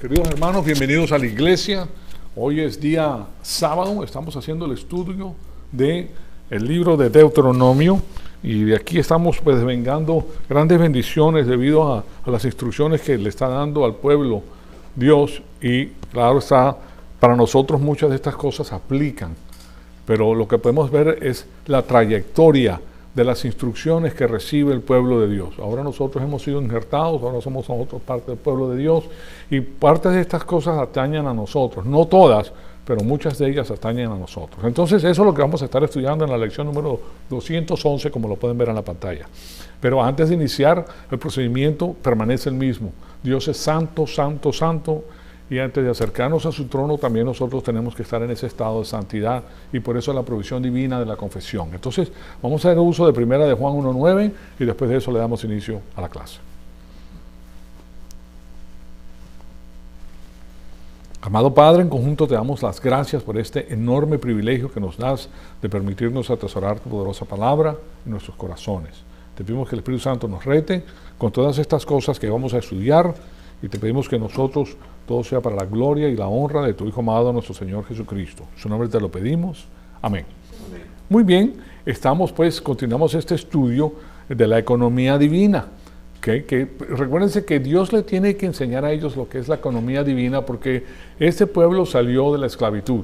Queridos hermanos, bienvenidos a la iglesia. Hoy es día sábado, estamos haciendo el estudio del libro de Deuteronomio y de aquí estamos pues vengando grandes bendiciones debido a las instrucciones que le está dando al pueblo Dios, y claro está, para nosotros muchas de estas cosas aplican, pero lo que podemos ver es la trayectoria de las instrucciones que recibe el pueblo de Dios. Ahora nosotros hemos sido injertados, ahora somos nosotros parte del pueblo de Dios, y parte de estas cosas atañen a nosotros, no todas, pero muchas de ellas atañen a nosotros. Entonces eso es lo que vamos a estar estudiando en la lección número 211, como lo pueden ver en la pantalla. Pero antes de iniciar, el procedimiento permanece el mismo. Dios es santo, santo, santo, y antes de acercarnos a su trono también nosotros tenemos que estar en ese estado de santidad, y por eso la provisión divina de la confesión. Entonces vamos a hacer uso de primera de Juan 1:9 y después de eso le damos inicio a la clase. Amado Padre, en conjunto te damos las gracias por este enorme privilegio que nos das de permitirnos atesorar tu poderosa palabra en nuestros corazones. Te pedimos que el Espíritu Santo nos rete con todas estas cosas que vamos a estudiar, y te pedimos que nosotros todo sea para la gloria y la honra de tu Hijo amado, nuestro Señor Jesucristo. En su nombre te lo pedimos. Amén. Amén. Muy bien, continuamos este estudio de la economía divina. Recuérdense que Dios le tiene que enseñar a ellos lo que es la economía divina, porque este pueblo salió de la esclavitud.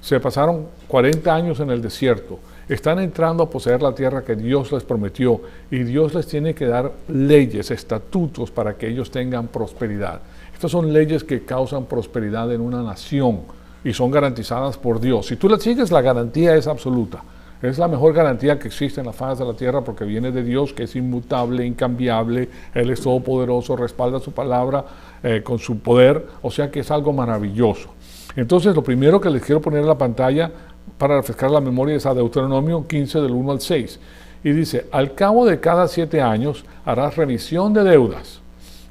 Se pasaron 40 años en el desierto. Están entrando a poseer la tierra que Dios les prometió, y Dios les tiene que dar leyes, estatutos para que ellos tengan prosperidad. Estas son leyes que causan prosperidad en una nación y son garantizadas por Dios. Si tú las sigues, la garantía es absoluta. Es la mejor garantía que existe en la faz de la tierra, porque viene de Dios, que es inmutable, incambiable. Él es todopoderoso, respalda su palabra con su poder, o sea que es algo maravilloso. Entonces, lo primero que les quiero poner en la pantalla para refrescar la memoria es a Deuteronomio 15 del 1 al 6. Y dice: al cabo de cada 7 años harás remisión de deudas.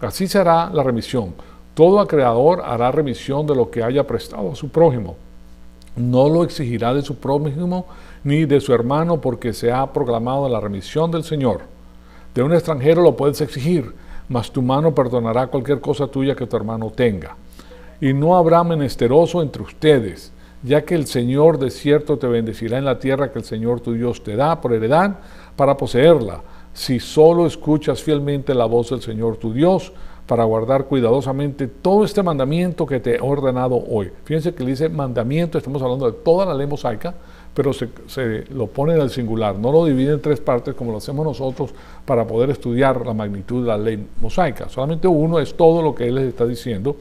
Así será la remisión. Todo acreedor hará remisión de lo que haya prestado a su prójimo. No lo exigirá de su prójimo ni de su hermano, porque se ha proclamado la remisión del Señor. De un extranjero lo puedes exigir, mas tu mano perdonará cualquier cosa tuya que tu hermano tenga. Y no habrá menesteroso entre ustedes, ya que el Señor de cierto te bendecirá en la tierra que el Señor tu Dios te da por heredad para poseerla, si solo escuchas fielmente la voz del Señor tu Dios, para guardar cuidadosamente todo este mandamiento que te he ordenado hoy. Fíjense que le dice mandamiento, estamos hablando de toda la ley mosaica, pero se lo pone en el singular, no lo divide en 3 partes como lo hacemos nosotros para poder estudiar la magnitud de la ley mosaica. Solamente uno es todo lo que él les está diciendo,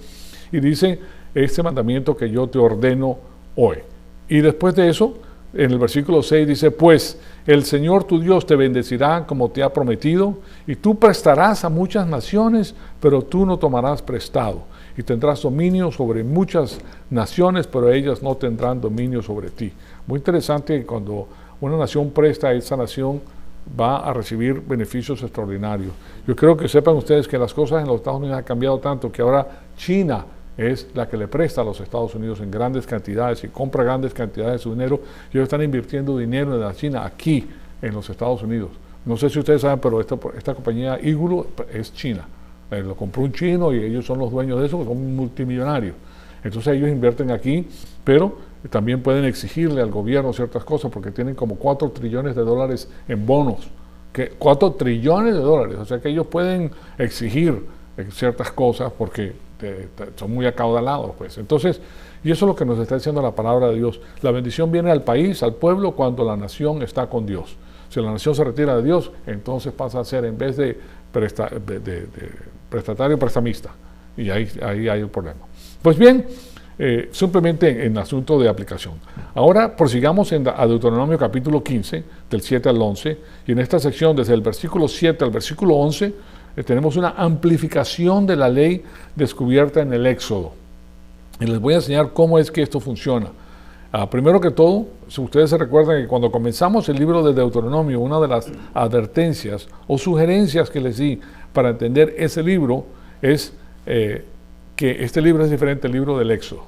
y dice: este mandamiento que yo te ordeno hoy. Y después de eso, en el versículo 6 dice: pues el Señor tu Dios te bendecirá como te ha prometido, y tú prestarás a muchas naciones, pero tú no tomarás prestado, y tendrás dominio sobre muchas naciones, pero ellas no tendrán dominio sobre ti. Muy interesante que cuando una nación presta, esa nación va a recibir beneficios extraordinarios. Yo creo que sepan ustedes que las cosas en los Estados Unidos han cambiado tanto que ahora China es la que le presta a los Estados Unidos en grandes cantidades y compra grandes cantidades de su dinero, y ellos están invirtiendo dinero de la China aquí en los Estados Unidos. No sé si ustedes saben, pero esta compañía Igloo es china. Lo compró un chino y ellos son los dueños de eso, que son multimillonarios. Entonces ellos invierten aquí, pero también pueden exigirle al gobierno ciertas cosas, porque tienen como 4 trillones de dólares en bonos. 4 trillones de dólares, o sea que ellos pueden exigir ciertas cosas porque son muy acaudalados, pues. Entonces, y eso es lo que nos está diciendo la palabra de Dios. La bendición viene al país, al pueblo, cuando la nación está con Dios. Si la nación se retira de Dios, entonces pasa a ser, en vez de prestatario, prestamista. Y ahí hay el problema. Pues bien, simplemente en asunto de aplicación. Ahora prosigamos a Deuteronomio capítulo 15, del 7 al 11, y en esta sección, desde el versículo 7 al versículo 11, tenemos una amplificación de la ley descubierta en el Éxodo. Y les voy a enseñar cómo es que esto funciona. Primero que todo, si ustedes se recuerdan que cuando comenzamos el libro de Deuteronomio, una de las advertencias o sugerencias que les di para entender ese libro es que este libro es diferente al libro del Éxodo.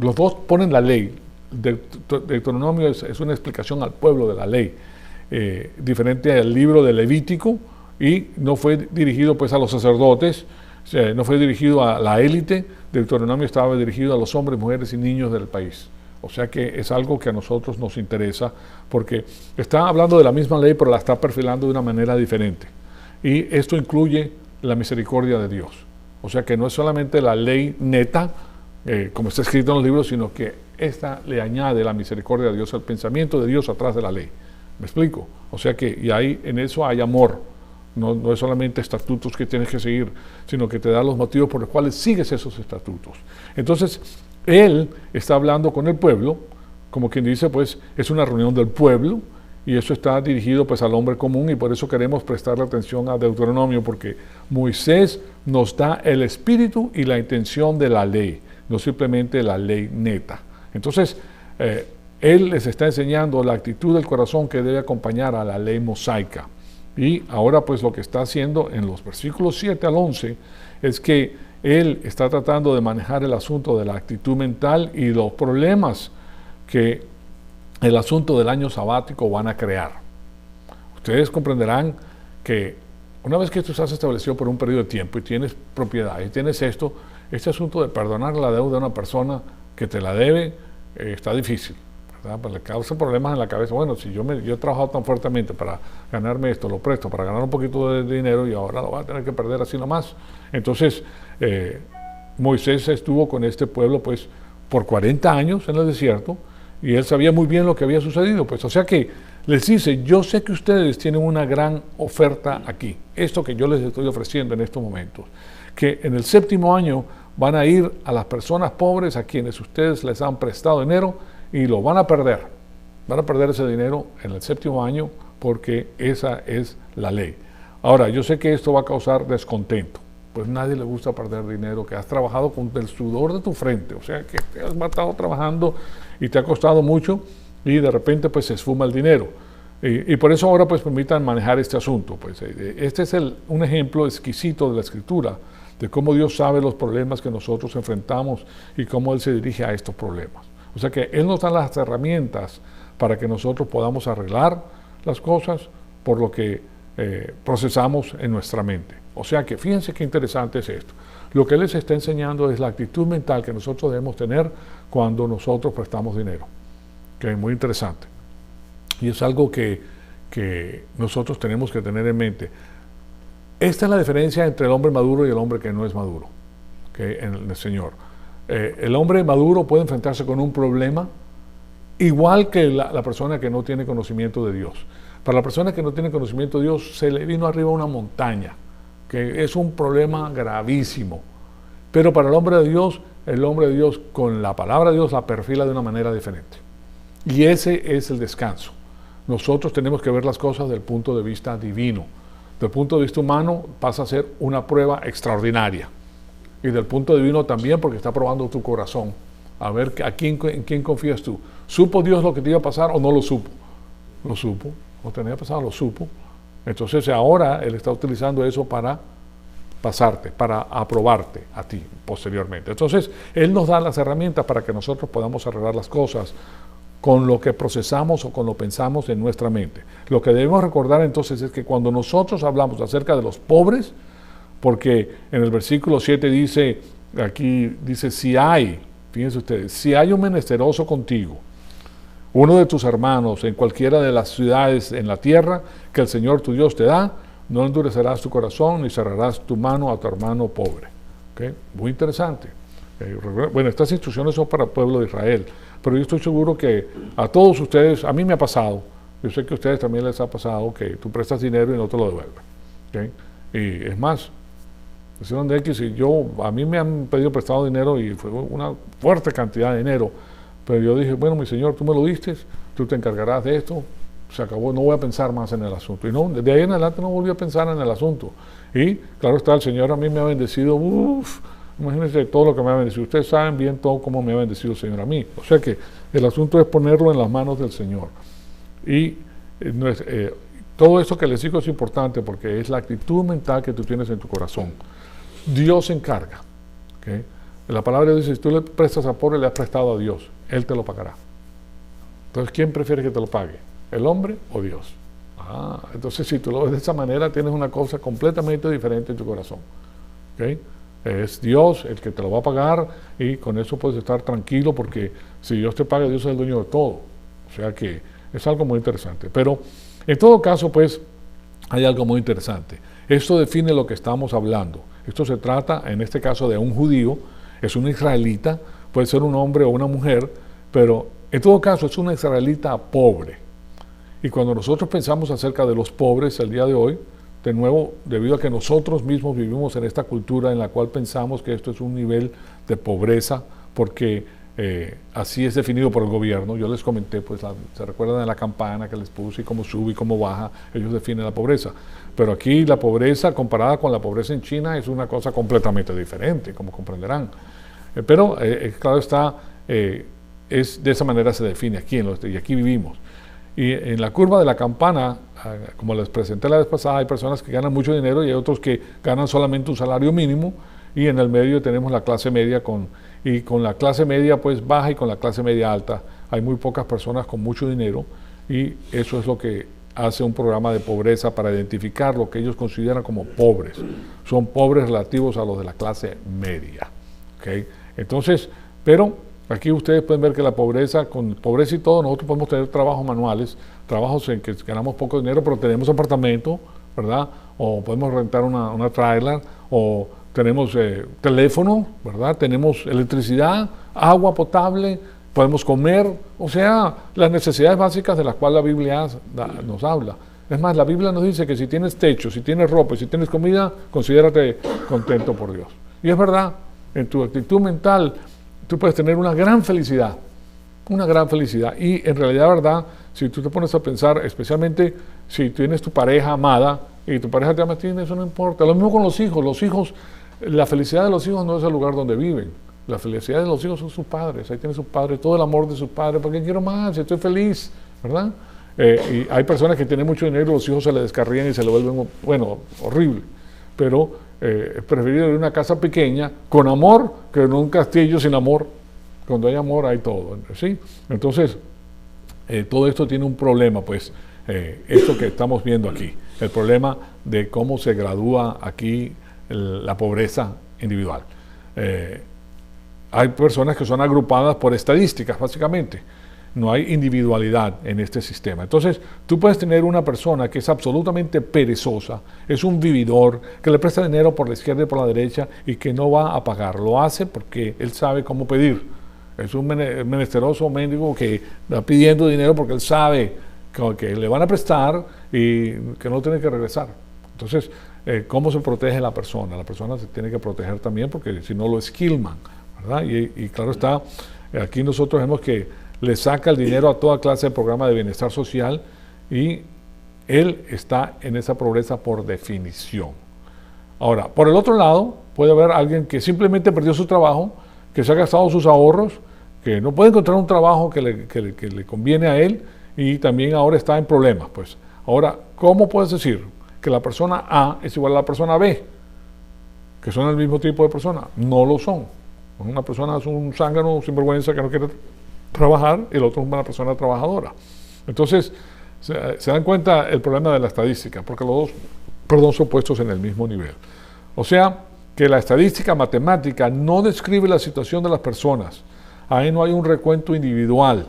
Los dos ponen la ley. Deuteronomio es una explicación al pueblo de la ley, diferente al libro de Levítico, y no fue dirigido pues a los sacerdotes, no fue dirigido a la élite, Deuteronomio estaba dirigido a los hombres, mujeres y niños del país. O sea que es algo que a nosotros nos interesa, porque está hablando de la misma ley, pero la está perfilando de una manera diferente. Y esto incluye la misericordia de Dios. O sea que no es solamente la ley neta, como está escrito en los libros, sino que esta le añade la misericordia de Dios, el pensamiento de Dios atrás de la ley. ¿Me explico? O sea que y ahí, en eso hay amor. No es solamente estatutos que tienes que seguir, sino que te da los motivos por los cuales sigues esos estatutos. Entonces, él está hablando con el pueblo, como quien dice, pues es una reunión del pueblo, y eso está dirigido pues al hombre común, y por eso queremos prestarle atención a Deuteronomio, porque Moisés nos da el espíritu y la intención de la ley, no simplemente la ley neta. Entonces, él les está enseñando la actitud del corazón que debe acompañar a la ley mosaica. Y ahora pues lo que está haciendo en los versículos 7 al 11 es que él está tratando de manejar el asunto de la actitud mental y los problemas que el asunto del año sabático van a crear. Ustedes comprenderán que una vez que esto se ha establecido por un periodo de tiempo y tienes propiedad y tienes esto, este asunto de perdonar la deuda de una persona que te la debe está difícil. Pues le causa problemas en la cabeza. Bueno, si yo he trabajado tan fuertemente para ganarme esto, lo presto para ganar un poquito de dinero y ahora lo voy a tener que perder así nomás. Entonces, Moisés estuvo con este pueblo pues por 40 años en el desierto y él sabía muy bien lo que había sucedido. Pues, o sea que les dice, yo sé que ustedes tienen una gran oferta aquí, esto que yo les estoy ofreciendo en estos momentos, que en el 7º año van a ir a las personas pobres a quienes ustedes les han prestado dinero y lo van a perder ese dinero en el 7º año porque esa es la ley. Ahora, yo sé que esto va a causar descontento, pues nadie le gusta perder dinero que has trabajado con el sudor de tu frente, o sea que te has estado trabajando y te ha costado mucho y de repente pues se esfuma el dinero. Y por eso ahora pues permitan manejar este asunto. Pues, este es un ejemplo exquisito de la Escritura, de cómo Dios sabe los problemas que nosotros enfrentamos y cómo Él se dirige a estos problemas. O sea que Él nos da las herramientas para que nosotros podamos arreglar las cosas por lo que procesamos en nuestra mente. O sea que fíjense qué interesante es esto. Lo que Él les está enseñando es la actitud mental que nosotros debemos tener cuando nosotros prestamos dinero. Que es muy interesante. Y es algo que nosotros tenemos que tener en mente. Esta es la diferencia entre el hombre maduro y el hombre que no es maduro, que en el Señor. El hombre maduro puede enfrentarse con un problema igual que la persona que no tiene conocimiento de Dios. Para la persona que no tiene conocimiento de Dios se le vino arriba una montaña, que es un problema gravísimo. Pero para el hombre de Dios con la palabra de Dios la perfila de una manera diferente. Y ese es el descanso. Nosotros tenemos que ver las cosas desde el punto de vista divino. Desde el punto de vista humano pasa a ser una prueba extraordinaria. Y del punto divino también, porque está probando tu corazón. A ver en quién confías tú. ¿Supo Dios lo que te iba a pasar o no lo supo? Lo supo. Lo tenía pasado, lo supo. Entonces ahora Él está utilizando eso para pasarte, para aprobarte a ti posteriormente. Entonces Él nos da las herramientas para que nosotros podamos arreglar las cosas con lo que procesamos o con lo pensamos en nuestra mente. Lo que debemos recordar entonces es que cuando nosotros hablamos acerca de los pobres, porque en el versículo 7 dice, aquí dice, fíjense ustedes, si hay un menesteroso contigo, uno de tus hermanos en cualquiera de las ciudades en la tierra que el Señor tu Dios te da, no endurecerás tu corazón ni cerrarás tu mano a tu hermano pobre. ¿Okay? Muy interesante. Bueno, estas instrucciones son para el pueblo de Israel, pero yo estoy seguro que a todos ustedes, a mí me ha pasado, yo sé que a ustedes también les ha pasado que tú prestas dinero y no te lo devuelven. ¿Okay? Y es más, a mí me han pedido prestado dinero y fue una fuerte cantidad de dinero, pero yo dije, bueno, mi Señor, tú me lo diste, tú te encargarás de esto, se acabó, no voy a pensar más en el asunto. Y no, desde ahí en adelante no volví a pensar en el asunto. Y claro está, el Señor a mí me ha bendecido, imagínense todo lo que me ha bendecido. Ustedes saben bien todo cómo me ha bendecido el Señor a mí. O sea que el asunto es ponerlo en las manos del Señor. Y todo esto que les digo es importante porque es la actitud mental que tú tienes en tu corazón. Dios se encarga. ¿Okay? La palabra dice, si tú le prestas a pobre, le has prestado a Dios. Él te lo pagará. Entonces, ¿quién prefiere que te lo pague? ¿El hombre o Dios? Entonces si tú lo ves de esa manera, tienes una cosa completamente diferente en tu corazón. ¿Okay? Es Dios el que te lo va a pagar y con eso puedes estar tranquilo porque si Dios te paga, Dios es el dueño de todo. O sea que es algo muy interesante. Pero en todo caso, pues, hay algo muy interesante. Esto define lo que estamos hablando. Esto se trata, en este caso, de un judío, es un israelita, puede ser un hombre o una mujer, pero en todo caso es un israelita pobre. Y cuando nosotros pensamos acerca de los pobres el día de hoy, de nuevo, debido a que nosotros mismos vivimos en esta cultura en la cual pensamos que esto es un nivel de pobreza, porque así es definido por el gobierno. Yo les comenté, pues, se recuerdan de la campana que les puse y cómo sube y cómo baja, ellos definen la pobreza. Pero aquí la pobreza comparada con la pobreza en China es una cosa completamente diferente, como comprenderán. Pero claro está, es de esa manera se define aquí, y aquí vivimos. Y en la curva de la campana, como les presenté la vez pasada, hay personas que ganan mucho dinero y hay otros que ganan solamente un salario mínimo, y en el medio tenemos la clase media y con la clase media pues baja y con la clase media alta. Hay muy pocas personas con mucho dinero y eso es lo que hace un programa de pobreza para identificar lo que ellos consideran como pobres. Son pobres relativos a los de la clase media. ¿Okay? Entonces, pero aquí ustedes pueden ver que la pobreza, con pobreza y todo, nosotros podemos tener trabajos manuales, trabajos en que ganamos poco dinero, pero tenemos apartamento, ¿verdad? O podemos rentar una trailer, o tenemos teléfono, ¿verdad? Tenemos electricidad, agua potable, podemos comer, o sea, las necesidades básicas de las cuales la Biblia nos habla. Es más, la Biblia nos dice que si tienes techo, si tienes ropa y si tienes comida, considérate contento por Dios. Y es verdad, en tu actitud mental, tú puedes tener una gran felicidad. Y en realidad, verdad, si tú te pones a pensar, especialmente si tienes tu pareja amada y tu pareja te ama, eso no importa. Lo mismo con los hijos, la felicidad de los hijos no es el lugar donde viven. La felicidad de los hijos son sus padres. Ahí tiene su padre, todo el amor de sus padres, porque quiero más, estoy feliz, ¿verdad? Y hay personas que tienen mucho dinero, los hijos se le descarrían y se le vuelven, bueno, horrible. Pero es preferible una casa pequeña con amor que en un castillo sin amor. Cuando hay amor hay todo, ¿sí? Entonces, todo esto tiene un problema, pues, esto que estamos viendo aquí, el problema de cómo se gradúa aquí la pobreza individual. Hay personas que son agrupadas por estadísticas, básicamente. No hay individualidad en este sistema. Entonces, tú puedes tener una persona que es absolutamente perezosa, es un vividor, que le presta dinero por la izquierda y por la derecha y que no va a pagar. Lo hace porque él sabe cómo pedir. Es un menesteroso mendigo que va pidiendo dinero porque él sabe que le van a prestar y que no tiene que regresar. Entonces, ¿cómo se protege la persona? La persona se tiene que proteger también porque si no lo esquilman, ¿verdad? Y claro está, aquí nosotros vemos que le saca el dinero a toda clase de programa de bienestar social y él está en esa pobreza por definición. Ahora, por el otro lado, puede haber alguien que simplemente perdió su trabajo, que se ha gastado sus ahorros, que no puede encontrar un trabajo que le conviene a él y también ahora está en problemas. Pues, ahora, ¿cómo puedes decir que la persona A es igual a la persona B? Que son el mismo tipo de persona. No lo son. Una persona es un zángano, sinvergüenza que no quiere trabajar y el otro es una persona trabajadora. Entonces, se dan cuenta el problema de la estadística, porque los dos, son puestos en el mismo nivel. O sea, que la estadística matemática no describe la situación de las personas. Ahí no hay un recuento individual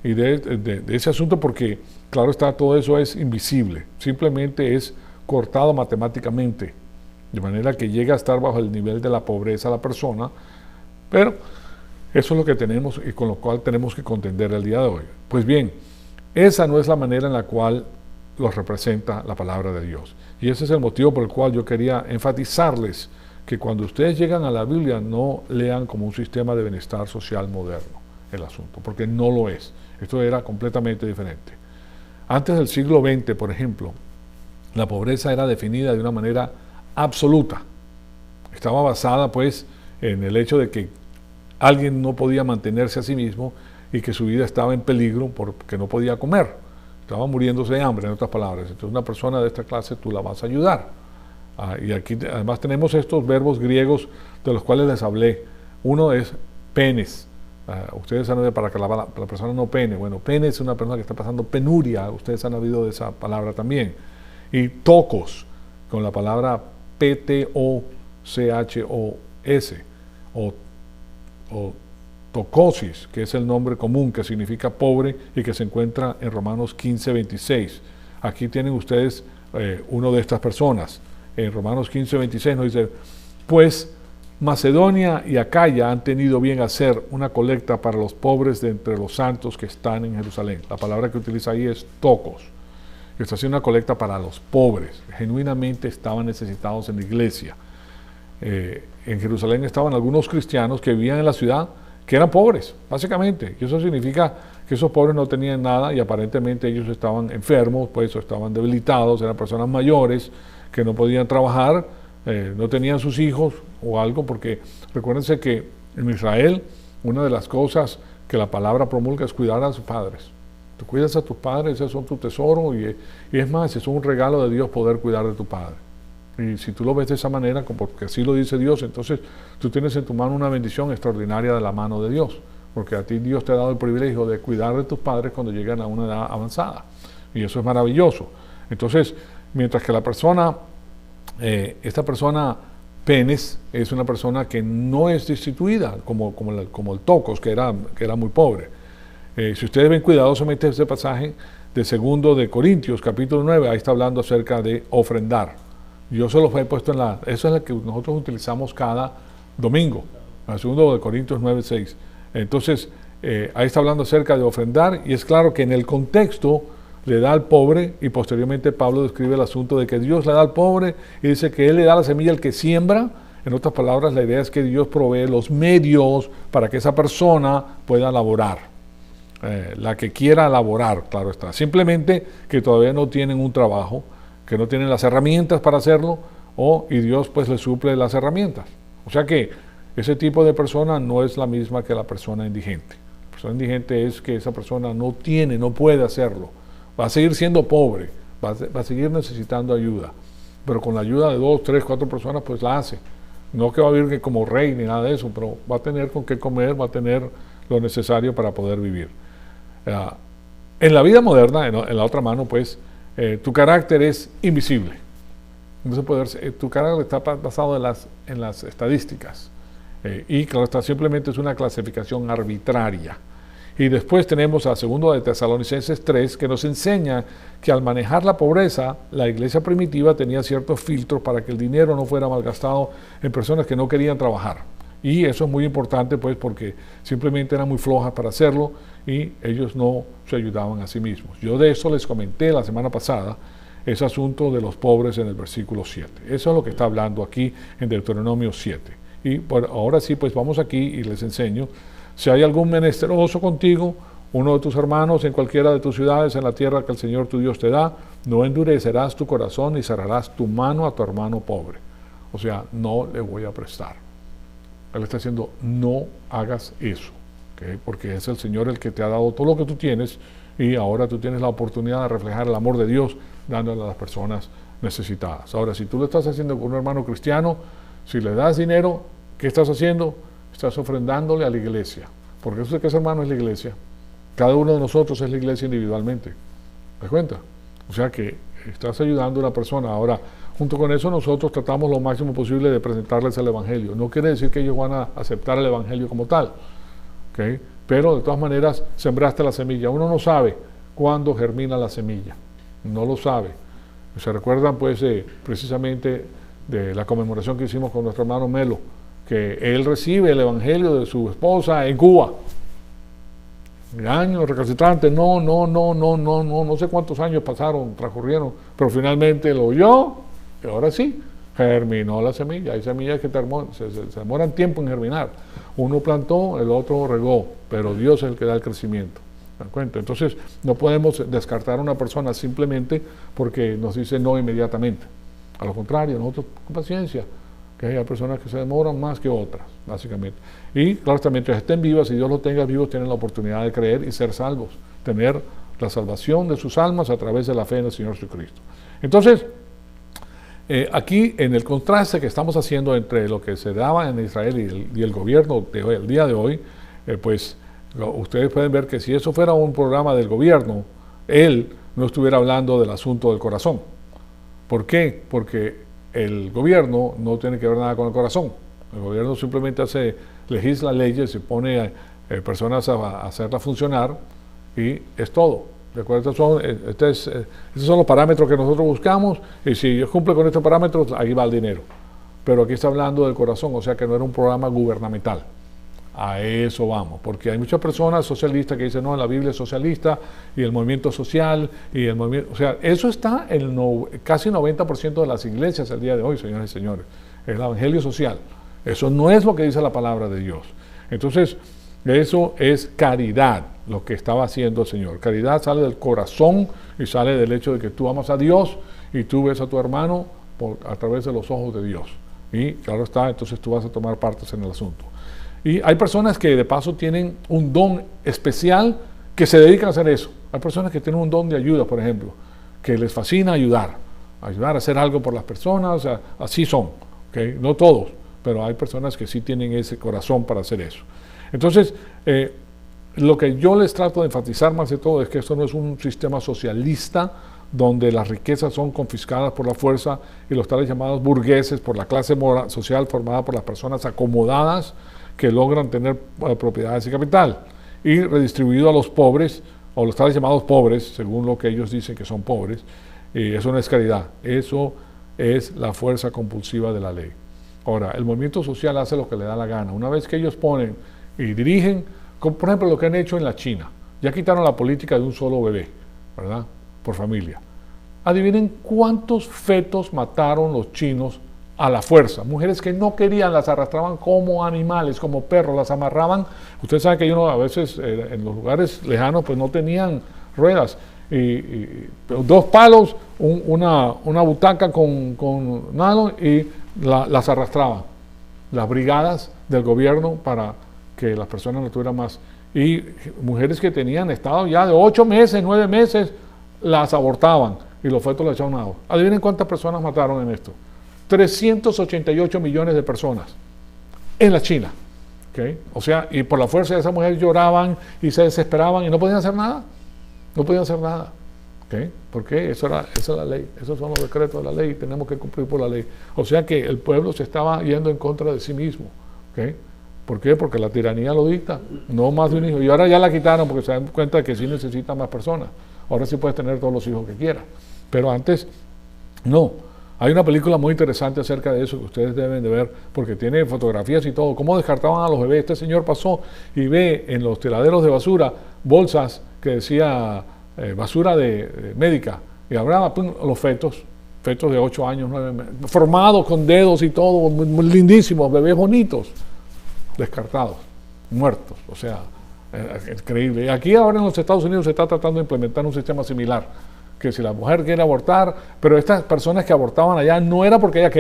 y de ese asunto porque, claro está, todo eso es invisible. Simplemente es cortado matemáticamente, de manera que llega a estar bajo el nivel de la pobreza la persona, pero eso es lo que tenemos y con lo cual tenemos que contender el día de hoy. Pues bien, esa no es la manera en la cual los representa la palabra de Dios. Y ese es el motivo por el cual yo quería enfatizarles que cuando ustedes llegan a la Biblia no lean como un sistema de bienestar social moderno el asunto, porque no lo es. Esto era completamente diferente. Antes del siglo XX, por ejemplo, la pobreza era definida de una manera absoluta. Estaba basada, pues, en el hecho de que alguien no podía mantenerse a sí mismo y que su vida estaba en peligro porque no podía comer. Estaba muriéndose de hambre, en otras palabras. Entonces, una persona de esta clase tú la vas a ayudar. Y aquí además tenemos estos verbos griegos de los cuales les hablé. Uno es penes. Ustedes han oído para que la persona no pene. Bueno, pene es una persona que está pasando penuria. Ustedes han oído de esa palabra también. Y tocos, con la palabra ptochos, S, o tocosis, que es el nombre común que significa pobre y que se encuentra en Romanos 15, 26. Aquí tienen ustedes uno de estas personas. En Romanos 15, 26 nos dice, pues Macedonia y Acaya han tenido bien hacer una colecta para los pobres de entre los santos que están en Jerusalén. La palabra que utiliza ahí es tocos. Está haciendo una colecta para los pobres. Genuinamente estaban necesitados en la iglesia. En Jerusalén estaban algunos cristianos que vivían en la ciudad que eran pobres, básicamente. Y eso significa que esos pobres no tenían nada y aparentemente ellos estaban enfermos, pues, o estaban debilitados, eran personas mayores que no podían trabajar, no tenían sus hijos o algo, porque recuérdense que en Israel una de las cosas que la palabra promulga es cuidar a sus padres. Tú cuidas a tus padres, esos son tu tesoro y es más, es un regalo de Dios poder cuidar de tu padre. Y si tú lo ves de esa manera, porque así lo dice Dios, entonces tú tienes en tu mano una bendición extraordinaria de la mano de Dios, porque a ti Dios te ha dado el privilegio de cuidar de tus padres cuando llegan a una edad avanzada. Y eso es maravilloso. Entonces, mientras que la persona, esta persona Penes, es una persona que no es destituida, como el Tocos, que era muy pobre. Si ustedes ven cuidadosamente ese pasaje de 2 de Corintios, capítulo 9, ahí está hablando acerca de ofrendar. Yo se los he puesto eso es la que nosotros utilizamos cada domingo, el 2 de Corintios 9, 6. Entonces, ahí está hablando acerca de ofrendar, y es claro que en el contexto le da al pobre, y posteriormente Pablo describe el asunto de que Dios le da al pobre, y dice que Él le da la semilla al que siembra. En otras palabras, la idea es que Dios provee los medios para que esa persona pueda laborar. La que quiera laborar, claro está. Simplemente que todavía no tienen un trabajo, que no tienen las herramientas para hacerlo, y Dios pues le suple las herramientas. O sea que ese tipo de persona no es la misma que la persona indigente. La persona indigente es que esa persona no puede hacerlo. Va a seguir siendo pobre, va a seguir necesitando ayuda, pero con la ayuda de 2, 3, 4 personas pues la hace. No que va a vivir como rey ni nada de eso, pero va a tener con qué comer, va a tener lo necesario para poder vivir. En la vida moderna, en la otra mano, pues, tu carácter es invisible. No se puede ver, tu carácter está basado en las estadísticas. Y claro, simplemente es una clasificación arbitraria. Y después tenemos a 2 de Tesalonicenses 3, que nos enseña que al manejar la pobreza, la iglesia primitiva tenía ciertos filtros para que el dinero no fuera malgastado en personas que no querían trabajar. Y eso es muy importante, pues, porque simplemente eran muy flojas para hacerlo y ellos no se ayudaban a sí mismos. Yo de eso les comenté la semana pasada, ese asunto de los pobres en el versículo 7. Eso es lo que está hablando aquí en Deuteronomio 7. Y bueno, ahora sí, pues vamos aquí y les enseño. Si hay algún menesteroso contigo, uno de tus hermanos en cualquiera de tus ciudades en la tierra que el Señor tu Dios te da, no endurecerás tu corazón ni cerrarás tu mano a tu hermano pobre. O sea, no le voy a prestar. Él está diciendo, no hagas eso, ¿okay? Porque es el Señor el que te ha dado todo lo que tú tienes y ahora tú tienes la oportunidad de reflejar el amor de Dios dándole a las personas necesitadas. Ahora, si tú lo estás haciendo con un hermano cristiano, si le das dinero, ¿qué estás haciendo? Estás ofrendándole a la iglesia, porque eso es que ese hermano es la iglesia. Cada uno de nosotros es la iglesia individualmente. ¿Te das cuenta? O sea que estás ayudando a una persona. Ahora, junto con eso nosotros tratamos lo máximo posible de presentarles el Evangelio. No quiere decir que ellos van a aceptar el Evangelio como tal, ¿okay? Pero de todas maneras sembraste la semilla. Uno no sabe cuándo germina la semilla, no lo sabe. Se recuerdan pues precisamente de la conmemoración que hicimos con nuestro hermano Melo, que él recibe el Evangelio de su esposa en Cuba. Años recalcitrantes, no sé cuántos años transcurrieron, pero finalmente lo oyó, y ahora sí, germinó la semilla. Hay semillas que se demoran tiempo en germinar. Uno plantó, el otro regó, pero Dios es el que da el crecimiento. ¿Se dan cuenta? Entonces, no podemos descartar a una persona simplemente porque nos dice no inmediatamente. A lo contrario, nosotros con paciencia, que hay personas que se demoran más que otras, básicamente. Y claro, mientras estén vivas y Dios los tenga vivos, tienen la oportunidad de creer y ser salvos, tener la salvación de sus almas a través de la fe en el Señor Jesucristo. Entonces, aquí en el contraste que estamos haciendo entre lo que se daba en Israel y el gobierno de hoy, el día de hoy, pues ustedes pueden ver que si eso fuera un programa del gobierno, él no estuviera hablando del asunto del corazón. ¿Por qué? Porque el gobierno no tiene que ver nada con el corazón. El gobierno simplemente legisla leyes y pone personas a hacerlas funcionar y es todo. ¿De acuerdo? Estos son los parámetros que nosotros buscamos y si cumple con estos parámetros, ahí va el dinero. Pero aquí está hablando del corazón, o sea que no era un programa gubernamental. A eso vamos, porque hay muchas personas socialistas que dicen, no, la Biblia es socialista y el movimiento social y el movimiento, o sea, eso está en casi 90% de las iglesias el día de hoy, señores y señores, el evangelio social. Eso no es lo que dice la palabra de Dios. Entonces, eso es caridad, lo que estaba haciendo el Señor. Caridad sale del corazón y sale del hecho de que tú amas a Dios y tú ves a tu hermano a través de los ojos de Dios. Y claro está, entonces tú vas a tomar partes en el asunto. Y hay personas que de paso tienen un don especial que se dedican a hacer eso. Hay personas que tienen un don de ayuda, por ejemplo, que les fascina ayudar a hacer algo por las personas, o sea, así son, ¿okay? No todos, pero hay personas que sí tienen ese corazón para hacer eso. Entonces, lo que yo les trato de enfatizar más de todo es que esto no es un sistema socialista donde las riquezas son confiscadas por la fuerza y los tales llamados burgueses por la clase social formada por las personas acomodadas que logran tener propiedades y capital y redistribuido a los pobres o los tales llamados pobres, según lo que ellos dicen que son pobres. Eso no es caridad, eso es la fuerza compulsiva de la ley. Ahora, el movimiento social hace lo que le da la gana. Una vez que ellos ponen y dirigen, como por ejemplo lo que han hecho en la China, ya quitaron la política de un solo bebé, ¿verdad?, por familia. Adivinen cuántos fetos mataron los chinos a la fuerza. Mujeres que no querían, las arrastraban como animales, como perros, las amarraban. Ustedes saben que a veces en los lugares lejanos pues no tenían ruedas. Dos palos, una butaca con nylon y las arrastraban. Las brigadas del gobierno para que las personas no tuvieran más. Y mujeres que tenían estado ya de 8 meses, 9 meses, las abortaban y los fetos les echaban agua. Adivinen cuántas personas mataron en esto. 388 millones de personas en la China. ¿Okay? O sea, y por la fuerza de esas mujeres lloraban y se desesperaban y no podían hacer nada. No podían hacer nada. ¿Okay? ¿Por qué? Esa es la ley. Esos son los decretos de la ley y tenemos que cumplir por la ley. O sea que el pueblo se estaba yendo en contra de sí mismo. ¿Okay? ¿Por qué? Porque la tiranía lo dicta. No más de un hijo. Y ahora ya la quitaron porque se dan cuenta de que sí necesitan más personas. Ahora sí puedes tener todos los hijos que quieras. Pero antes, no. Hay una película muy interesante acerca de eso que ustedes deben de ver porque tiene fotografías y todo. Cómo descartaban a los bebés. Este señor pasó y ve en los tiraderos de basura bolsas que decía basura médica. Y hablaba los fetos de 8 años, 9 meses, formados con dedos y todo, muy lindísimos, bebés bonitos, descartados, muertos. O sea, increíble. Y aquí ahora en los Estados Unidos se está tratando de implementar un sistema similar, que si la mujer quiere abortar, pero estas personas que abortaban allá no era porque ellas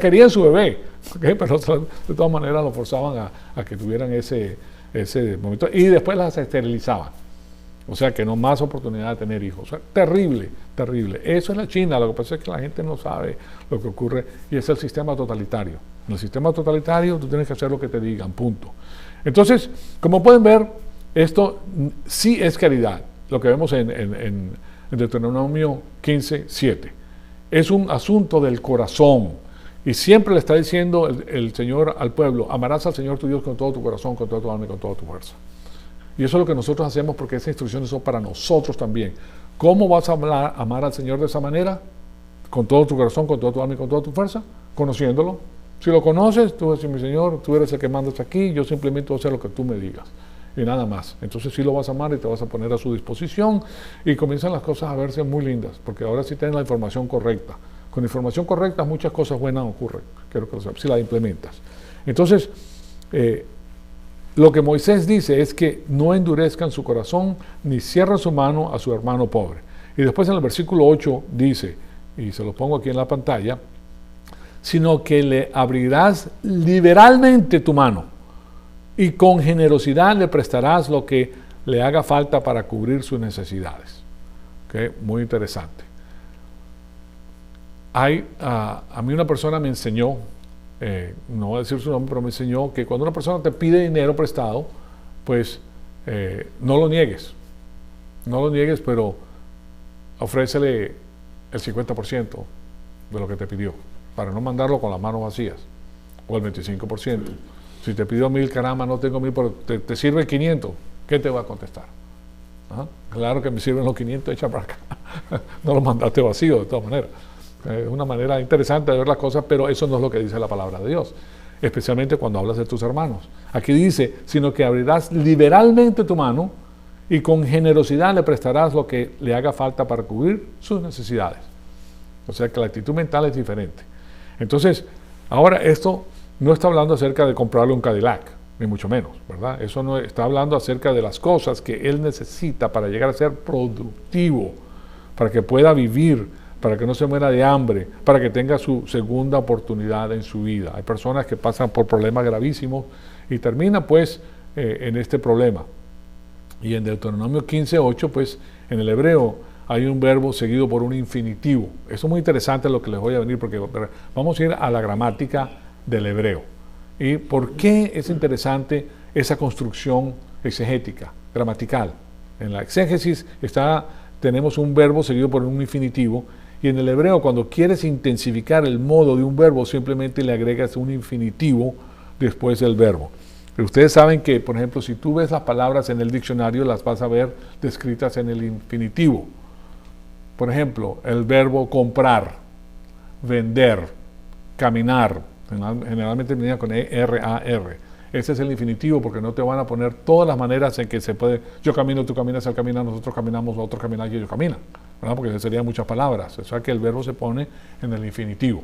querían su bebé, ¿okay? Pero de todas maneras lo forzaban a que tuvieran ese momento y después las esterilizaban. O sea que no más oportunidad de tener hijos. O sea, terrible, terrible. Eso es la China, lo que pasa es que la gente no sabe lo que ocurre y es el sistema totalitario. En el sistema totalitario tú tienes que hacer lo que te digan, punto. Entonces, como pueden ver, esto sí es caridad, lo que vemos en Deuteronomio 15:7. Es un asunto del corazón y siempre le está diciendo el Señor al pueblo, amarás al Señor tu Dios con todo tu corazón, con toda tu alma y con toda tu fuerza. Y eso es lo que nosotros hacemos porque esas instrucciones son para nosotros también. ¿Cómo vas a amar al Señor de esa manera? Con todo tu corazón, con toda tu alma y con toda tu fuerza, conociéndolo. Si lo conoces, tú vas a decir, mi Señor, tú eres el que mandas aquí, yo simplemente voy a hacer lo que tú me digas. Y nada más. Entonces sí lo vas a amar y te vas a poner a su disposición y comienzan las cosas a verse muy lindas, porque ahora sí tienes la información correcta. Con información correcta muchas cosas buenas ocurren, quiero que lo sepas, si la implementas. Entonces, lo que Moisés dice es que no endurezcan su corazón ni cierren su mano a su hermano pobre. Y después en el versículo 8 dice, y se lo pongo aquí en la pantalla, sino que le abrirás liberalmente tu mano y con generosidad le prestarás lo que le haga falta para cubrir sus necesidades. ¿Okay? Muy interesante. A mí una persona me enseñó, no voy a decir su nombre, pero me enseñó que cuando una persona te pide dinero prestado, pues no lo niegues. No lo niegues, pero ofrécele el 50% de lo que te pidió, para no mandarlo con las manos vacías. o el 25%. Si te pido 1,000, caramba, no tengo 1,000, pero te sirve 500, ¿qué te va a contestar? ¿Ah? Claro que me sirven los 500, echa para acá. No los mandaste vacío, de todas maneras. Es una manera interesante de ver las cosas, pero eso no es lo que dice la palabra de Dios, especialmente cuando hablas de tus hermanos. Aquí dice, sino que abrirás liberalmente tu mano y con generosidad le prestarás lo que le haga falta para cubrir sus necesidades. O sea que la actitud mental es diferente. Entonces, ahora esto no está hablando acerca de comprarle un Cadillac, ni mucho menos, ¿verdad? Eso no está hablando acerca de las cosas que él necesita para llegar a ser productivo, para que pueda vivir, para que no se muera de hambre, para que tenga su segunda oportunidad en su vida. Hay personas que pasan por problemas gravísimos y terminan pues en este problema. Y en Deuteronomio 15:8, pues en el hebreo hay un verbo seguido por un infinitivo. Eso es muy interesante lo que les voy a venir, porque vamos a ir a la gramática del hebreo. ¿Y por qué es interesante esa construcción exegética, gramatical? En la exégesis tenemos un verbo seguido por un infinitivo, y en el hebreo cuando quieres intensificar el modo de un verbo simplemente le agregas un infinitivo después del verbo. Pero ustedes saben que, por ejemplo, si tú ves las palabras en el diccionario, las vas a ver descritas en el infinitivo. Por ejemplo, el verbo comprar, vender, caminar, generalmente termina con E-R-A-R. Ese es el infinitivo, porque no te van a poner todas las maneras en que se puede, yo camino, tú caminas, él camina, nosotros caminamos, otros caminan y ellos caminan, ¿verdad? Porque serían muchas palabras. O sea que el verbo se pone en el infinitivo.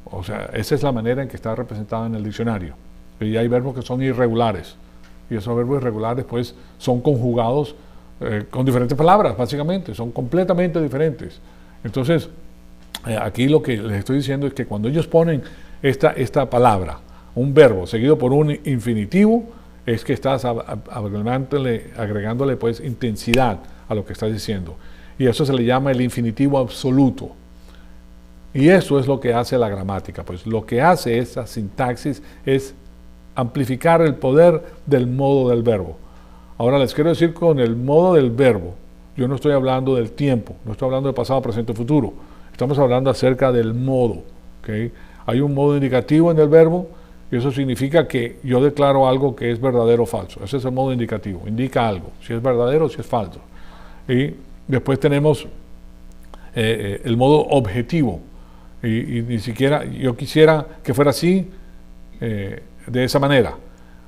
O sea, esa es la manera en que está representado en el diccionario. Y hay verbos que son irregulares, y esos verbos irregulares pues son conjugados con diferentes palabras, básicamente, son completamente diferentes. Entonces, aquí lo que les estoy diciendo es que cuando ellos ponen esta palabra, un verbo seguido por un infinitivo, es que estás agregándole pues intensidad a lo que estás diciendo. Y eso se le llama el infinitivo absoluto. Y eso es lo que hace la gramática. Pues lo que hace esa sintaxis es amplificar el poder del modo del verbo. Ahora les quiero decir, con el modo del verbo, yo no estoy hablando del tiempo, no estoy hablando de pasado, presente, futuro. Estamos hablando acerca del modo. ¿Okay? Hay un modo indicativo en el verbo, y eso significa que yo declaro algo que es verdadero o falso. Ese es el modo indicativo, indica algo, si es verdadero o si es falso. Y después tenemos el modo objetivo, y ni siquiera yo quisiera que fuera así, de esa manera.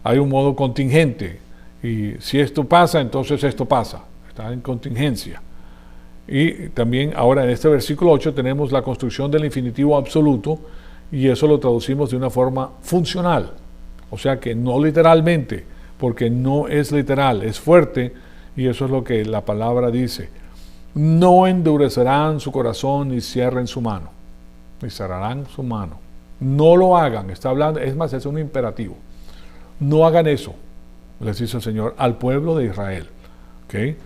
Hay un modo contingente, y si esto pasa, entonces esto pasa, está en contingencia. Y también ahora en este versículo 8 tenemos la construcción del infinitivo absoluto, y eso lo traducimos de una forma funcional, o sea que no literalmente, porque no es literal, es fuerte, y eso es lo que la palabra dice: no endurecerán su corazón ni cierren su mano, ni cerrarán su mano. No lo hagan, está hablando, es más, es un imperativo. No hagan eso, les dice el Señor al pueblo de Israel. ¿Okay?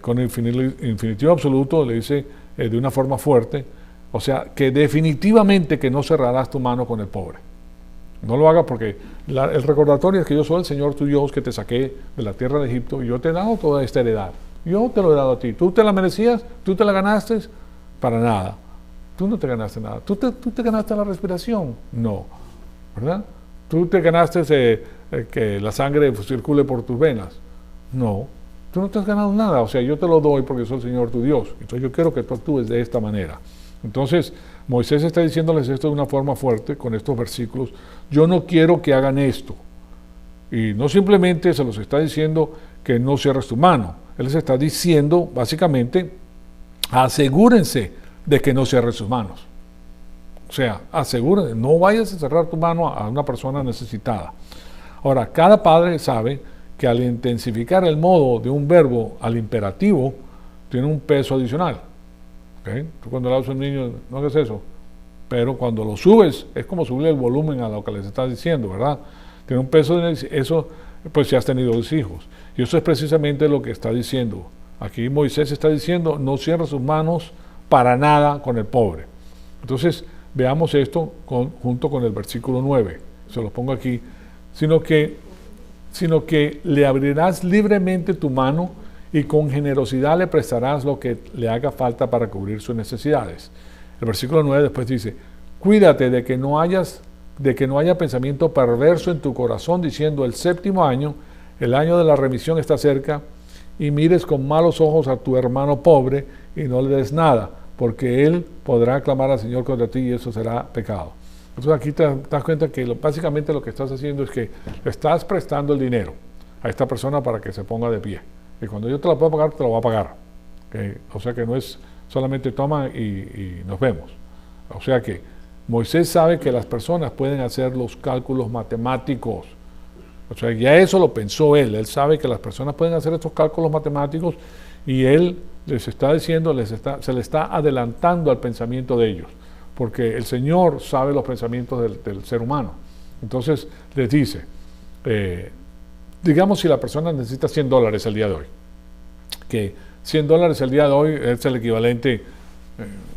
Con el infinitivo absoluto le dice de una forma fuerte, o sea, que definitivamente que no cerrarás tu mano con el pobre. No lo hagas, porque el recordatorio es que yo soy el Señor tu Dios que te saqué de la tierra de Egipto, y yo te he dado toda esta heredad. Yo te lo he dado a ti. ¿Tú te la merecías? ¿Tú te la ganaste? Para nada. Tú no te ganaste nada. ¿Tú te ganaste la respiración? No. ¿Verdad? ¿Tú te ganaste que la sangre circule por tus venas? No. Tú no te has ganado nada. O sea, yo te lo doy porque soy el Señor tu Dios. Entonces yo quiero que tú actúes de esta manera. Entonces, Moisés está diciéndoles esto de una forma fuerte con estos versículos. Yo no quiero que hagan esto. Y no simplemente se los está diciendo que no cierres tu mano. Él les está diciendo, básicamente, asegúrense de que no cierren sus manos. O sea, asegúrense, no vayas a cerrar tu mano a una persona necesitada. Ahora, cada padre sabe que al intensificar el modo de un verbo al imperativo, tiene un peso adicional. ¿Okay? Tú cuando le hablas a un niño, no hagas eso. Pero cuando lo subes, es como subirle el volumen a lo que les estás diciendo, ¿verdad? Tiene un peso, eso, pues si has tenido dos hijos. Y eso es precisamente lo que está diciendo. Aquí Moisés está diciendo, no cierre sus manos para nada con el pobre. Entonces, veamos esto junto con el versículo 9. Se lo pongo aquí. Sino que le abrirás libremente tu mano y con generosidad le prestarás lo que le haga falta para cubrir sus necesidades. El versículo 9 después dice, cuídate de que no hayas de que no haya pensamiento perverso en tu corazón, diciendo: el séptimo año, el año de la remisión está cerca, y mires con malos ojos a tu hermano pobre y no le des nada, porque él podrá clamar al Señor contra ti y eso será pecado. Entonces aquí te das cuenta que básicamente lo que estás haciendo es que le estás prestando el dinero a esta persona para que se ponga de pie. Y cuando yo te lo puedo pagar, te lo voy a pagar. O sea que no es solamente toma y nos vemos. O sea que Moisés sabe que las personas pueden hacer los cálculos matemáticos. O sea, ya eso lo pensó él. Él sabe que las personas pueden hacer estos cálculos matemáticos y él les está diciendo, se le está adelantando al pensamiento de ellos. Porque el Señor sabe los pensamientos del ser humano. Entonces les dice, digamos si la persona necesita $100 el día de hoy, que $100 el día de hoy es el equivalente,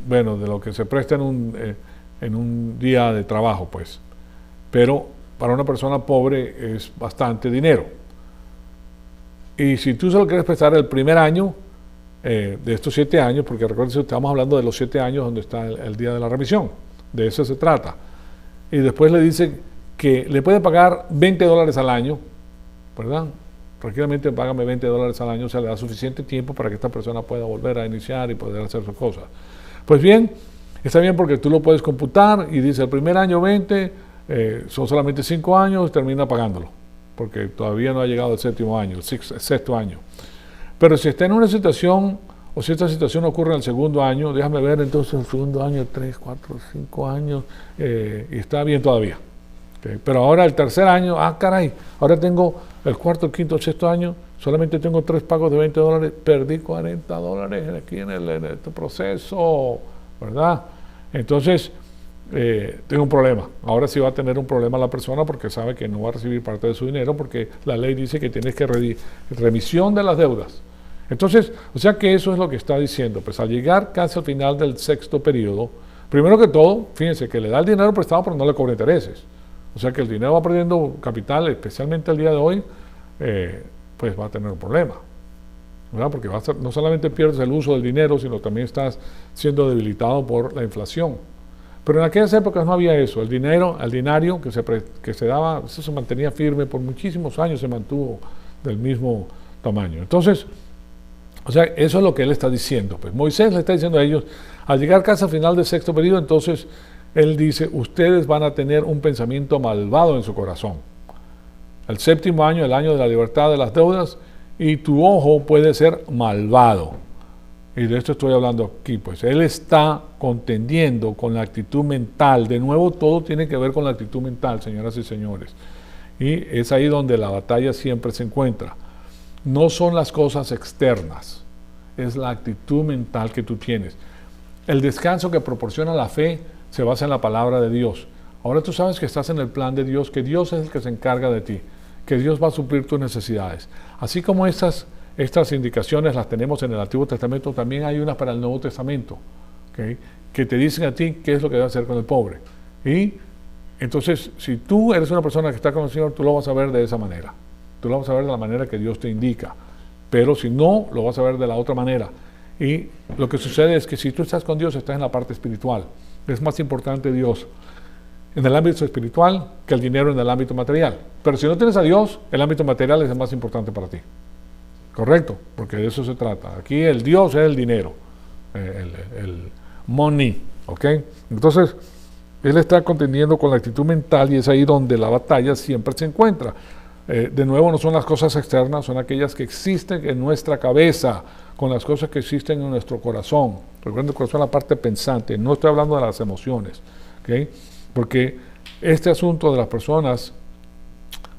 de lo que se presta en un día de trabajo, pues. Pero para una persona pobre es bastante dinero. Y si tú se lo quieres prestar el primer año, de estos 7 años, porque recuerden que estamos hablando de los 7 años donde está el día de la remisión, de eso se trata. Y después le dice que le puede pagar $20 al año, ¿verdad? Tranquilamente págame $20 al año, o sea, le da suficiente tiempo para que esta persona pueda volver a iniciar y poder hacer sus cosas. Pues bien, está bien porque tú lo puedes computar y dice el primer año 20, son solamente 5 años, termina pagándolo, porque todavía no ha llegado el séptimo año, el sexto año. Pero si está en una situación, o si esta situación ocurre en el segundo año, déjame ver entonces el segundo año, 3, 4, 5 años, y está bien todavía. Okay. Pero ahora el tercer año, caray, ahora tengo el cuarto, el quinto, el sexto año, solamente tengo 3 pagos de $20, perdí $40 aquí en este proceso, ¿verdad? Entonces, tengo un problema. Ahora sí va a tener un problema la persona porque sabe que no va a recibir parte de su dinero porque la ley dice que tienes que remisión de las deudas. Entonces, o sea que eso es lo que está diciendo. Pues al llegar casi al final del sexto periodo, primero que todo, fíjense que le da el dinero prestado pero no le cobra intereses. O sea que el dinero va perdiendo capital, especialmente el día de hoy, pues va a tener un problema, ¿verdad? Porque no solamente pierdes el uso del dinero, sino también estás siendo debilitado por la inflación. Pero en aquellas épocas no había eso. El dinario que se daba, eso se mantenía firme por muchísimos años, se mantuvo del mismo tamaño. Entonces, o sea, eso es lo que él está diciendo. Pues Moisés le está diciendo a ellos, al llegar casi al final del sexto periodo, entonces él dice, ustedes van a tener un pensamiento malvado en su corazón. El séptimo año, el año de la libertad de las deudas, y tu ojo puede ser malvado. Y de esto estoy hablando aquí, pues él está contendiendo con la actitud mental. De nuevo, todo tiene que ver con la actitud mental, señoras y señores. Y es ahí donde la batalla siempre se encuentra. No son las cosas externas, es la actitud mental que tú tienes. El descanso que proporciona la fe se basa en la palabra de Dios. Ahora tú sabes que estás en el plan de Dios, que Dios es el que se encarga de ti, que Dios va a suplir tus necesidades. Así como estas indicaciones las tenemos en el Antiguo Testamento, también hay unas para el Nuevo Testamento, ¿okay? Que te dicen a ti qué es lo que debes hacer con el pobre. Y entonces, si tú eres una persona que está con el Señor, tú lo vas a ver de esa manera. Tú lo vas a ver de la manera que Dios te indica. Pero si no, lo vas a ver de la otra manera. Y lo que sucede es que si tú estás con Dios, estás en la parte espiritual. Es más importante Dios en el ámbito espiritual que el dinero en el ámbito material. Pero si no tienes a Dios, el ámbito material es el más importante para ti. Correcto, porque de eso se trata. Aquí el Dios es el dinero, el money, ¿ok? Entonces, él está contendiendo con la actitud mental y es ahí donde la batalla siempre se encuentra. De nuevo, no son las cosas externas, son aquellas que existen en nuestra cabeza, con las cosas que existen en nuestro corazón. Recuerden, el corazón es la parte pensante, no estoy hablando de las emociones, ¿ok? Porque este asunto de las personas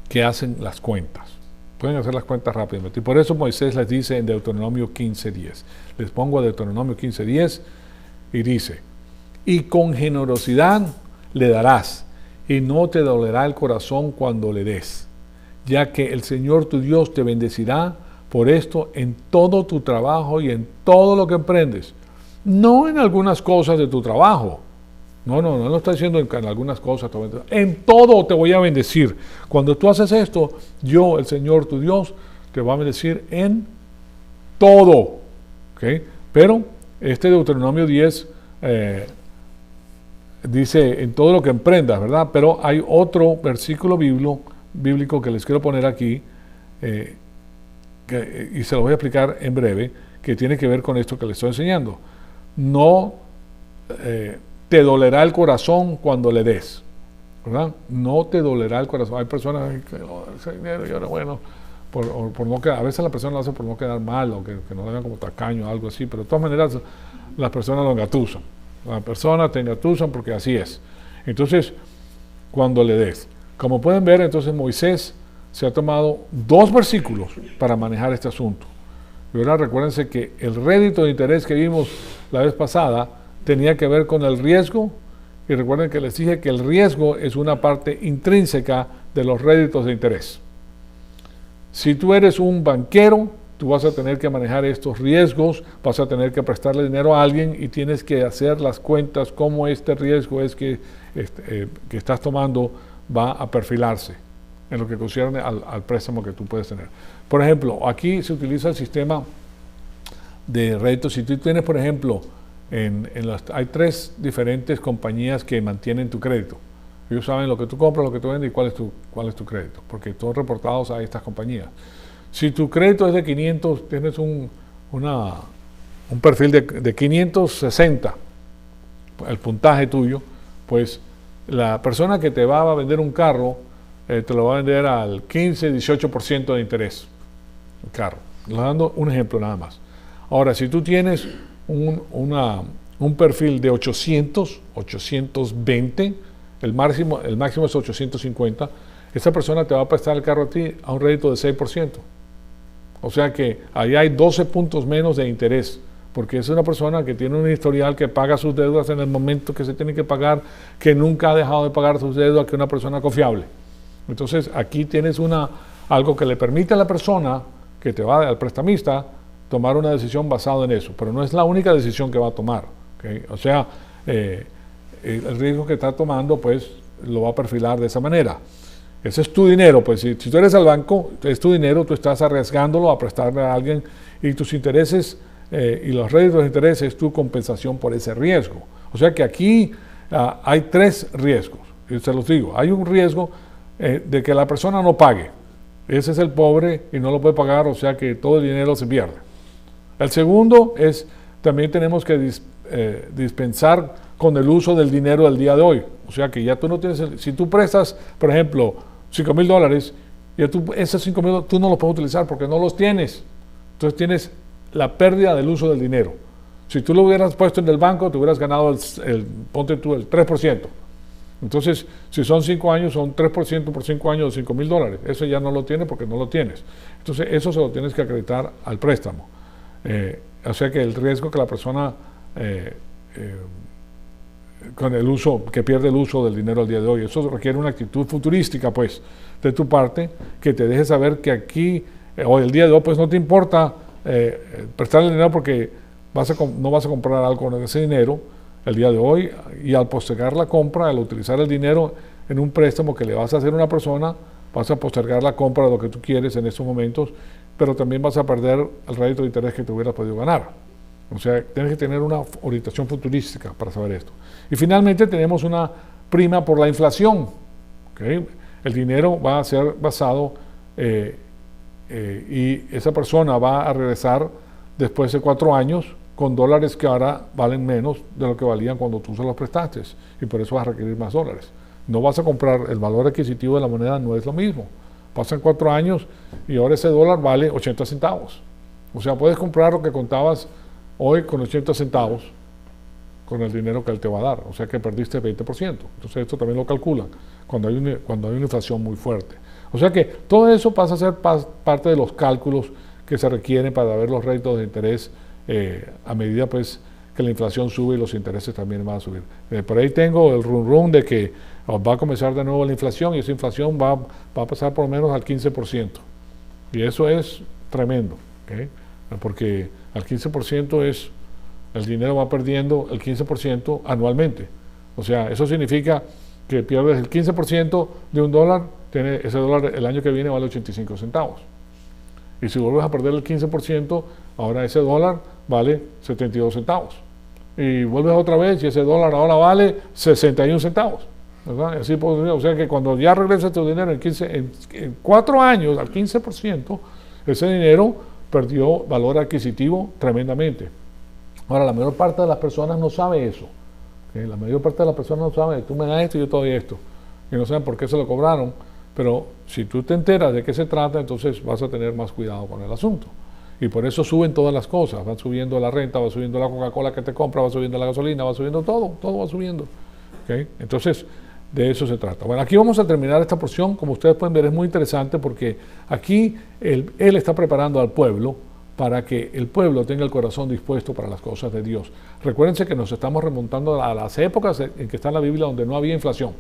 que hacen las cuentas, pueden hacer las cuentas rápidamente. Y por eso Moisés les dice en Deuteronomio 15:10. Les pongo a Deuteronomio 15:10 y dice, y con generosidad le darás, y no te dolerá el corazón cuando le des, ya que el Señor tu Dios te bendecirá por esto en todo tu trabajo y en todo lo que emprendes. No en algunas cosas de tu trabajo. No está diciendo en algunas cosas, en todo te voy a bendecir. Cuando tú haces esto, yo, el Señor tu Dios, te va a bendecir en todo. ¿Okay? Pero este Deuteronomio 10 dice en todo lo que emprendas, ¿verdad? Pero hay otro versículo bíblico que les quiero poner aquí, y se lo voy a explicar en breve, que tiene que ver con esto que les estoy enseñando. No te dolerá el corazón cuando le des, ¿verdad? No te dolerá el corazón. Hay personas que ese dinero y ahora bueno, por no quedar, a veces la persona lo hace por no quedar mal o que no le vean como tacaño o algo así, pero de todas maneras las personas lo engatusan. Las personas te engatusan porque así es. Entonces, cuando le des, como pueden ver, entonces Moisés se ha tomado 2 versículos para manejar este asunto. Y ahora recuérdense que el rédito de interés que vimos la vez pasada tenía que ver con el riesgo, y recuerden que les dije que el riesgo es una parte intrínseca de los réditos de interés. Si tú eres un banquero, tú vas a tener que manejar estos riesgos, vas a tener que prestarle dinero a alguien y tienes que hacer las cuentas cómo este riesgo es que estás tomando va a perfilarse en lo que concierne al préstamo que tú puedes tener. Por ejemplo, aquí se utiliza el sistema de réditos. Si tú tienes, por ejemplo, hay 3 diferentes compañías que mantienen tu crédito. Ellos saben lo que tú compras, lo que tú vendes y cuál es tu crédito, porque todos reportados a estas compañías. Si tu crédito es de 500, tienes un perfil de 560, el puntaje tuyo, pues la persona que te va a vender un carro, te lo va a vender al 15-18% de interés, el carro. Les dando un ejemplo nada más. Ahora, si tú tienes un perfil de 800, 820, el máximo es 850, esa persona te va a prestar el carro a ti a un rédito de 6%. O sea que ahí hay 12 puntos menos de interés, porque es una persona que tiene un historial, que paga sus deudas en el momento que se tiene que pagar, que nunca ha dejado de pagar sus deudas, que es una persona confiable. Entonces aquí tienes algo que le permite a la persona que te va, al prestamista, tomar una decisión basada en eso, pero no es la única decisión que va a tomar, ¿okay? O sea, el riesgo que está tomando, pues, lo va a perfilar de esa manera. Ese es tu dinero, pues si tú eres al banco, es tu dinero, tú estás arriesgándolo a prestarle a alguien y tus intereses y los réditos de interés es tu compensación por ese riesgo. O sea que aquí hay 3 riesgos, y se los digo. Hay un riesgo de que la persona no pague. Ese es el pobre y no lo puede pagar, o sea que todo el dinero se pierde. El segundo es, también tenemos que dispensar con el uso del dinero del día de hoy. O sea que ya tú no tienes, si tú prestas, por ejemplo, $5,000, ya esos $5,000 tú no los puedes utilizar porque no los tienes. Entonces tienes la pérdida del uso del dinero. Si tú lo hubieras puesto en el banco, te hubieras ganado ponte tú el 3%. Entonces, si son 5 años, son 3% por 5 años de $5,000. Eso ya no lo tienes porque no lo tienes. Entonces, eso se lo tienes que acreditar al préstamo. O sea que el riesgo que la persona con el uso, que pierde el uso del dinero al día de hoy, eso requiere una actitud futurística, pues, de tu parte, que te deje saber que aquí, o el día de hoy, pues no te importa prestarle dinero porque no vas a comprar algo con ese dinero el día de hoy, y al postergar la compra, al utilizar el dinero en un préstamo que le vas a hacer a una persona, vas a postergar la compra de lo que tú quieres en estos momentos, pero también vas a perder el rédito de interés que te hubieras podido ganar. O sea, tienes que tener una orientación futurística para saber esto. Y finalmente tenemos una prima por la inflación. ¿Okay? El dinero va a ser basado y esa persona va a regresar después de 4 años con dólares que ahora valen menos de lo que valían cuando tú se los prestaste, y por eso vas a requerir más dólares. No vas a comprar, el valor adquisitivo de la moneda no es lo mismo. Pasan 4 años y ahora ese dólar vale 80 centavos. O sea, puedes comprar lo que contabas hoy con 80 centavos con el dinero que él te va a dar. O sea que perdiste 20%. Entonces esto también lo calculan cuando hay una inflación muy fuerte. O sea que todo eso pasa a ser parte de los cálculos que se requieren para ver los réditos de interés a medida pues que la inflación sube y los intereses también van a subir. Por ahí tengo el run de que va a comenzar de nuevo la inflación, y esa inflación va a pasar por lo menos al 15%. Y eso es tremendo, ¿okay? Porque al 15% el dinero va perdiendo el 15% anualmente. O sea, eso significa que pierdes el 15% de un dólar, ese dólar el año que viene vale 85 centavos. Y si vuelves a perder el 15%, ahora ese dólar vale 72 centavos. y vuelves otra vez y ese dólar ahora vale 61 centavos. ¿Verdad? Así, o sea que cuando ya regresa tu dinero en 4 años al 15%, ese dinero perdió valor adquisitivo tremendamente. Ahora, la mayor parte de las personas no sabe eso. ¿Okay? La mayor parte de las personas no sabe, tú me das esto y yo te doy esto. Y no saben por qué se lo cobraron. Pero si tú te enteras de qué se trata, entonces vas a tener más cuidado con el asunto. Y por eso suben todas las cosas. Va subiendo la renta, va subiendo la Coca-Cola que te compra, va subiendo la gasolina, va subiendo todo. Todo va subiendo. ¿Okay? Entonces, de eso se trata. Bueno, aquí vamos a terminar esta porción. Como ustedes pueden ver, es muy interesante porque aquí él está preparando al pueblo para que el pueblo tenga el corazón dispuesto para las cosas de Dios. Recuérdense que nos estamos remontando a las épocas en que está en la Biblia donde no había inflación.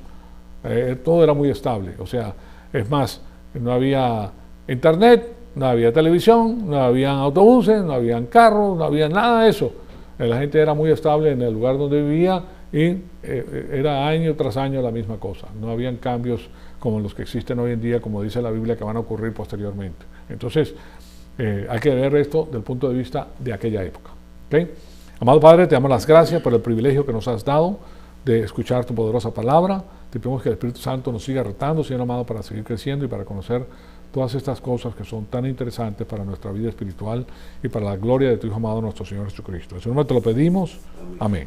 Todo era muy estable. O sea, es más, no había internet, no había televisión, no había autobuses, no había carros, no había nada de eso. La gente era muy estable en el lugar donde vivía y era año tras año la misma cosa. No habían cambios como los que existen hoy en día, como dice la Biblia, que van a ocurrir posteriormente. Entonces, hay que ver esto desde el punto de vista de aquella época. ¿Okay? Amado Padre, te damos las gracias por el privilegio que nos has dado de escuchar tu poderosa palabra. Te pedimos que el Espíritu Santo nos siga retando, Señor amado, para seguir creciendo y para conocer todas estas cosas que son tan interesantes para nuestra vida espiritual y para la gloria de tu Hijo amado, nuestro Señor Jesucristo. En su nombre te lo pedimos. Amén.